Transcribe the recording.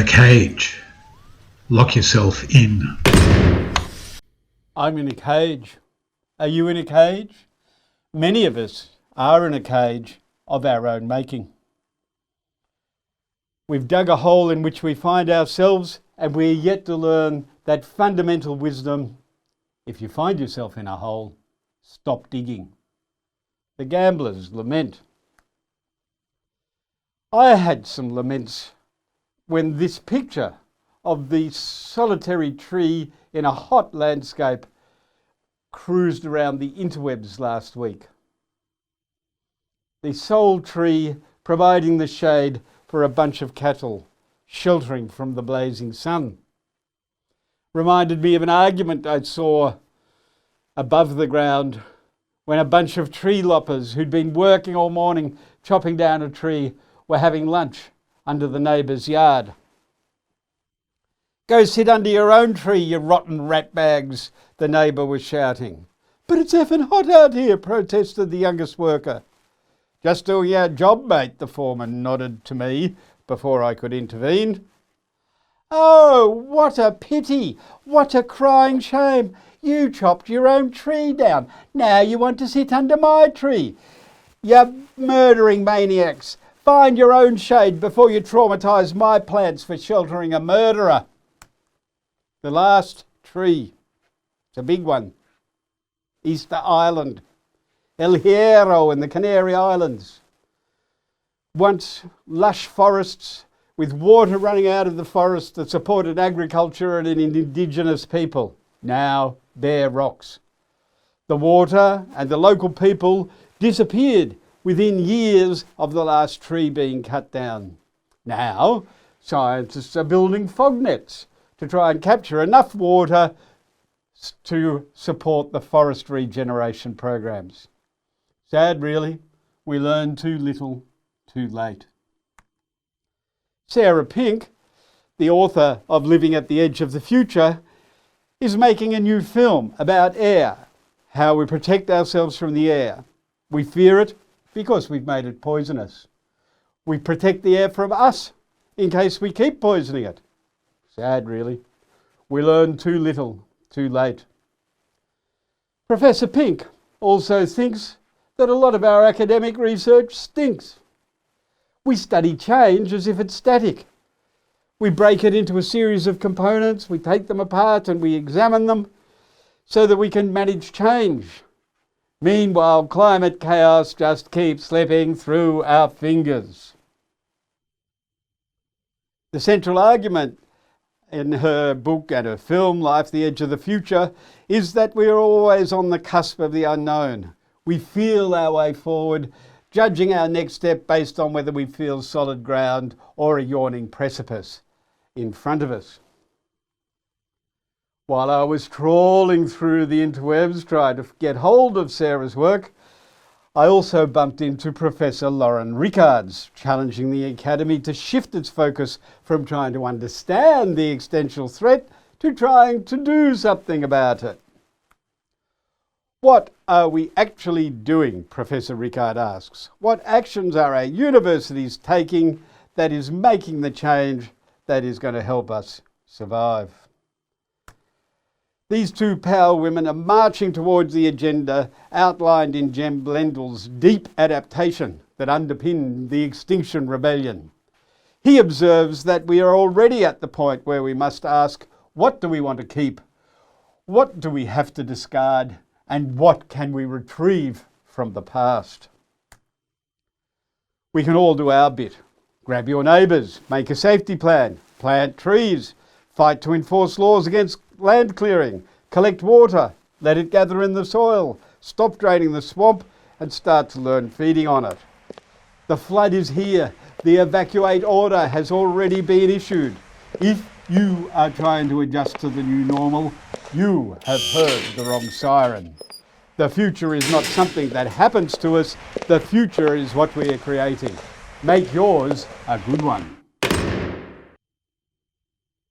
cage. Lock yourself in. I'm in a cage. Are you in a cage? Many of us are in a cage of our own making. We've dug a hole in which we find ourselves, and we're yet to learn that fundamental wisdom: if you find yourself in a hole, stop digging. The gamblers lament. I had some laments when this picture of the solitary tree in a hot landscape cruised around the interwebs last week. The sole tree providing the shade for a bunch of cattle, sheltering from the blazing sun. Reminded me of an argument I saw above the ground when a bunch of tree loppers who'd been working all morning chopping down a tree were having lunch under the neighbour's yard. "Go sit under your own tree, you rotten ratbags," the neighbour was shouting. "But it's effing hot out here," protested the youngest worker. "Just do your job, mate," the foreman nodded to me before I could intervene. "Oh, what a pity! What a crying shame! You chopped your own tree down. Now you want to sit under my tree. You murdering maniacs! Find your own shade before you traumatise my plants for sheltering a murderer." The last tree, it's a big one, Easter Island, El Hierro in the Canary Islands. Once lush forests with water running out of the forest that supported agriculture and an indigenous people. Now bare rocks. The water and the local people disappeared within years of the last tree being cut down. Now scientists are building fog nets to try and capture enough water to support the forest regeneration programs. Sad, really. We learn too little, too late. Sarah Pink, the author of Living at the Edge of the Future, is making a new film about air, how we protect ourselves from the air. We fear it because we've made it poisonous. We protect the air from us in case we keep poisoning it. Sad, really. We learn too little, too late. Professor Pink also thinks that a lot of our academic research stinks. We study change as if it's static. We break it into a series of components, we take them apart and we examine them so that we can manage change. Meanwhile, climate chaos just keeps slipping through our fingers. The central argument in her book and her film, Life, the Edge of the Future, is that we are always on the cusp of the unknown. We feel our way forward, judging our next step based on whether we feel solid ground or a yawning precipice in front of us. While I was trawling through the interwebs trying to get hold of Sarah's work, I also bumped into Professor Lauren Rickards, challenging the Academy to shift its focus from trying to understand the existential threat to trying to do something about it. What are we actually doing, Professor Rickards asks. What actions are our universities taking that is making the change that is going to help us survive? These two power women are marching towards the agenda outlined in Jem Blendell's deep adaptation that underpinned the Extinction Rebellion. He observes that we are already at the point where we must ask, what do we want to keep? What do we have to discard? And what can we retrieve from the past? We can all do our bit. Grab your neighbours, make a safety plan, plant trees, fight to enforce laws against land clearing, collect water, let it gather in the soil, stop draining the swamp and start to learn feeding on it. The flood is here. The evacuate order has already been issued. If you are trying to adjust to the new normal, you have heard the wrong siren. The future is not something that happens to us. The future is what we are creating. Make yours a good one.